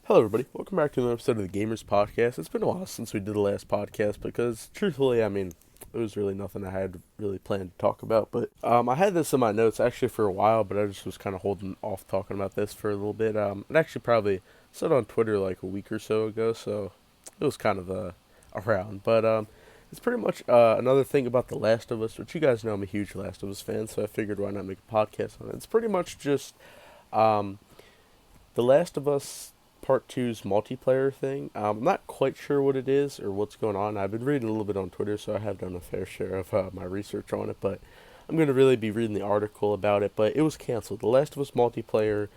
Hello, everybody. Welcome back to another episode of the Gamers Podcast. It's been a while since we did the last podcast because, truthfully, it was really nothing I had really planned to talk about. But I had this in my notes actually for a while, but I just was kind of holding off talking about this for a little bit. It actually probably said on Twitter like a week or so ago, so it was kind of around. But it's pretty much another thing about The Last of Us, which you guys know I'm a huge Last of Us fan, so I figured why not make a podcast on it. It's pretty much just um, The Last of Us Part Two's multiplayer thing. I'm not quite sure what it is or what's going on. I've been reading a little bit on Twitter, so I have done a fair share of my research on it, but I'm going to really be reading the article about it. But it was canceled. The Last of Us multiplayer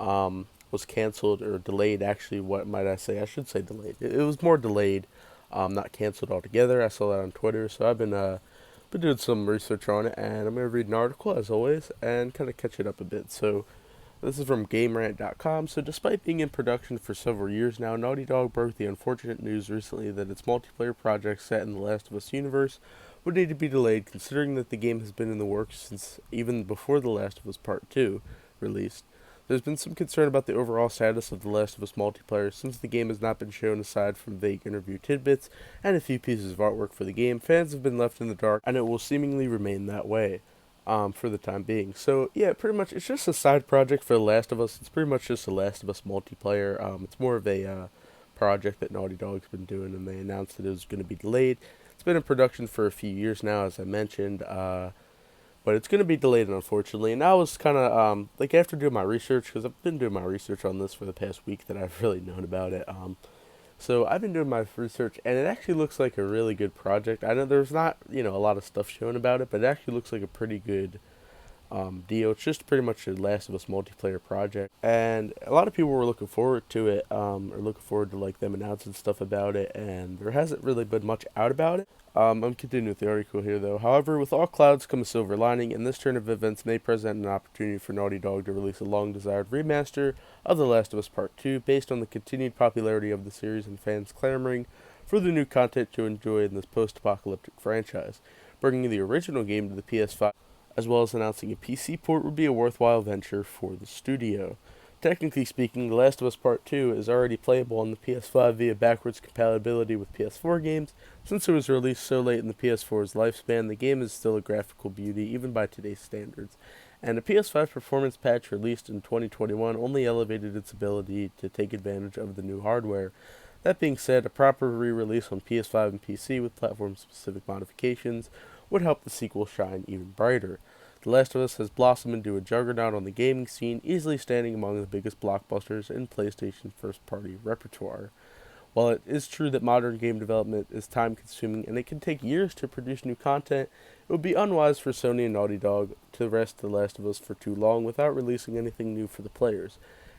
was canceled or delayed, actually. What might I say? I should say delayed. It was more delayed, not canceled altogether. I saw that on Twitter, so I've been doing some research on it, and I'm going to read an article, as always, and kind of catch it up a bit. So, this is from GameRant.com. So, despite being in production for several years now, Naughty Dog broke the unfortunate news recently that its multiplayer project set in the Last of Us universe would need to be delayed, considering that the game has been in the works since even before The Last of Us Part 2 released. There's been some concern about the overall status of The Last of Us multiplayer since the game has not been shown aside from vague interview tidbits and a few pieces of artwork for the game. Fans have been left in the dark, and it will seemingly remain that way for the time being. So yeah, pretty much it's just a side project for The Last of Us. It's pretty much just The Last of Us multiplayer. It's more of a project that Naughty Dog's been doing, and they announced that it was going to be delayed. It's been in production for a few years now, as I mentioned, but it's going to be delayed, unfortunately. And I was kind of like after doing my research, because I've been doing my research on this for the past week that I've really known about it. So I've been doing my research, and it actually looks like a really good project. I know there's not, a lot of stuff shown about it, but it actually looks like a pretty good deal. It's just pretty much a Last of Us multiplayer project, and a lot of people were looking forward to it, or looking forward to like them announcing stuff about it. And there hasn't really been much out about it. I'm continuing with the article here, though. However, with all clouds come a silver lining, and this turn of events may present an opportunity for Naughty Dog to release a long-desired remaster of The Last of Us Part 2 based on the continued popularity of the series and fans clamoring for the new content to enjoy in this post-apocalyptic franchise. Bringing the original game to the PS5 as well as announcing a PC port would be a worthwhile venture for the studio. Technically speaking, The Last of Us Part 2 is already playable on the PS5 via backwards compatibility with PS4 games. Since it was released so late in the PS4's lifespan, the game is still a graphical beauty even by today's standards. And a PS5 performance patch released in 2021 only elevated its ability to take advantage of the new hardware. That being said, a proper re-release on PS5 and PC with platform-specific modifications would help the sequel shine even brighter. The Last of Us has blossomed into a juggernaut on the gaming scene, easily standing among the biggest blockbusters in PlayStation's first-party repertoire. While it is true that modern game development is time-consuming and it can take years to produce new content, it would be unwise for Sony and Naughty Dog to rest The Last of Us for too long without releasing anything new for the players.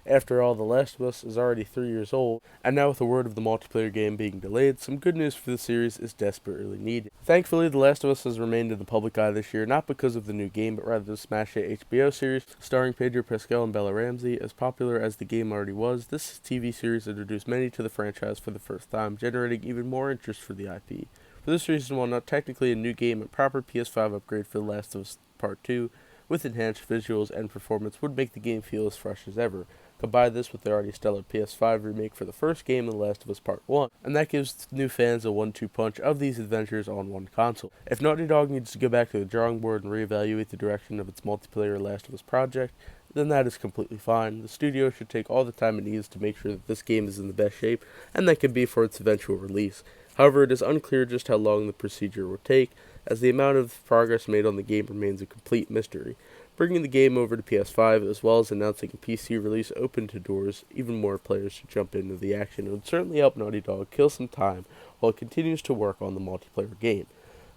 After all, The Last of Us is already 3 years old, and now with the word of the multiplayer game being delayed, some good news for the series is desperately needed. Thankfully, The Last of Us has remained in the public eye this year, not because of the new game, but rather the smash hit HBO series starring Pedro Pascal and Bella Ramsey. As popular as the game already was, this TV series introduced many to the franchise for the first time, generating even more interest for the IP. For this reason, while not technically a new game, a proper PS5 upgrade for The Last of Us Part 2 with enhanced visuals and performance would make the game feel as fresh as ever. Combine this with the already stellar PS5 remake for the first game, The Last of Us Part 1, and that gives new fans a 1-2 punch of these adventures on one console. If Naughty Dog needs to go back to the drawing board and reevaluate the direction of its multiplayer Last of Us project, then that is completely fine. The studio should take all the time it needs to make sure that this game is in the best shape, and that can be for its eventual release. However, it is unclear just how long the procedure will take, as the amount of progress made on the game remains a complete mystery. Bringing the game over to PS5 as well as announcing a PC release opened to doors even more players to jump into the action. It would certainly help Naughty Dog kill some time while it continues to work on the multiplayer game.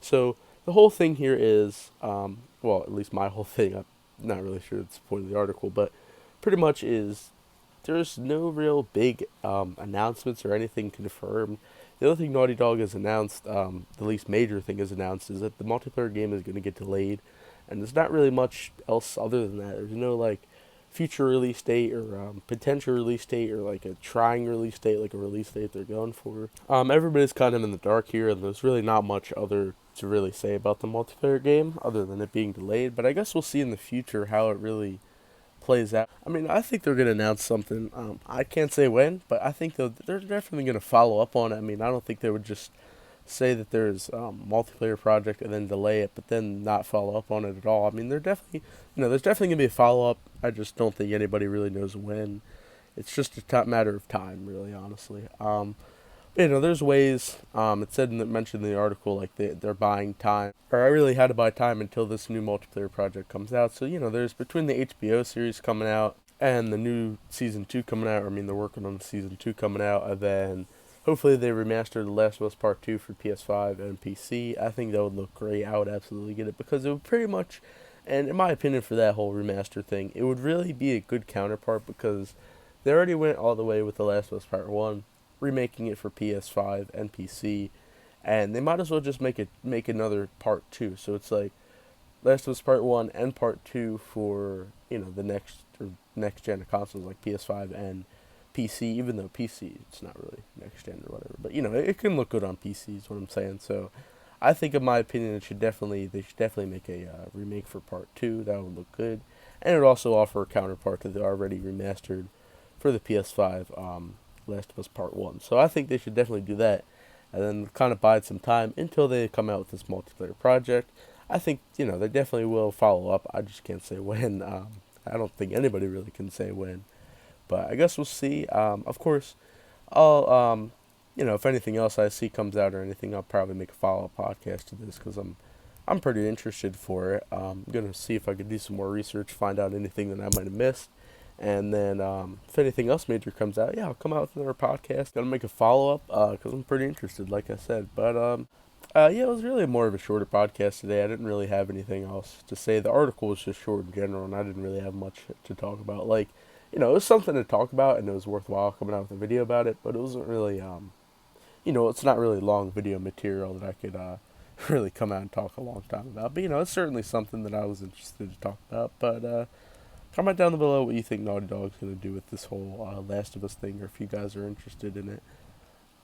So the whole thing here is, well, at least my whole thing, I'm not really sure that's the point of the article, but pretty much is there's no real big announcements or anything confirmed. The other thing Naughty Dog has announced, the least major thing has announced, is that the multiplayer game is going to get delayed. And there's not really much else other than that. There's no like future release date or potential release date or like a trying release date, like a release date they're going for. Everybody's kind of in the dark here, and there's really not much other to really say about the multiplayer game other than it being delayed. But I guess we'll see in the future how it really plays out. I mean, I think they're gonna announce something. I can't say when, but I think they're definitely gonna follow up on it. I mean, I don't think they would just say that there's multiplayer project and then delay it, but then not follow up on it at all. I mean, they're definitely, there's definitely gonna be a follow up. I just don't think anybody really knows when. It's just a matter of time, really, honestly. There's ways. It said mentioned in the article like they're buying time, or I really had to buy time until this new multiplayer project comes out. So there's between the HBO series coming out and the new season 2 coming out. I mean, they're working on season 2 coming out, and then hopefully they remaster The Last of Us Part 2 for PS5 and PC. I think that would look great. I would absolutely get it because it would pretty much, and in my opinion, for that whole remaster thing, it would really be a good counterpart because they already went all the way with The Last of Us Part 1, remaking it for PS5 and PC, and they might as well just make another Part 2. So it's like Last of Us Part 1 and Part 2 for, the next gen of consoles like PS5 and PC, even though PC it's not really next gen or whatever. But it can look good on PC is what I'm saying. So I think in my opinion they should definitely make a remake for Part 2. That would look good. And it would also offer a counterpart to the already remastered for the PS5 Last of Us Part 1. So I think they should definitely do that and then kind of bide some time until they come out with this multiplayer project. I think, they definitely will follow up. I just can't say when. I don't think anybody really can say when. But I guess we'll see. Of course, if anything else I see comes out or anything, I'll probably make a follow-up podcast to this because I'm pretty interested for it. I'm going to see if I could do some more research, find out anything that I might have missed. And then if anything else major comes out, yeah, I'll come out with another podcast. Gonna make a follow up because I'm pretty interested, like I said. But yeah, it was really more of a shorter podcast today. I didn't really have anything else to say. The article was just short in general, and I didn't really have much to talk about. Like, it was something to talk about, and it was worthwhile coming out with a video about it. But it wasn't really, it's not really long video material that I could really come out and talk a long time about. But it's certainly something that I was interested to talk about. But comment down below what you think Naughty Dog's going to do with this whole Last of Us thing, or if you guys are interested in it.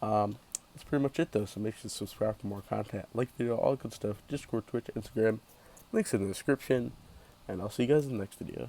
That's pretty much it, though, so make sure to subscribe for more content. Like the video, all good stuff. Discord, Twitch, Instagram. Links in the description. And I'll see you guys in the next video.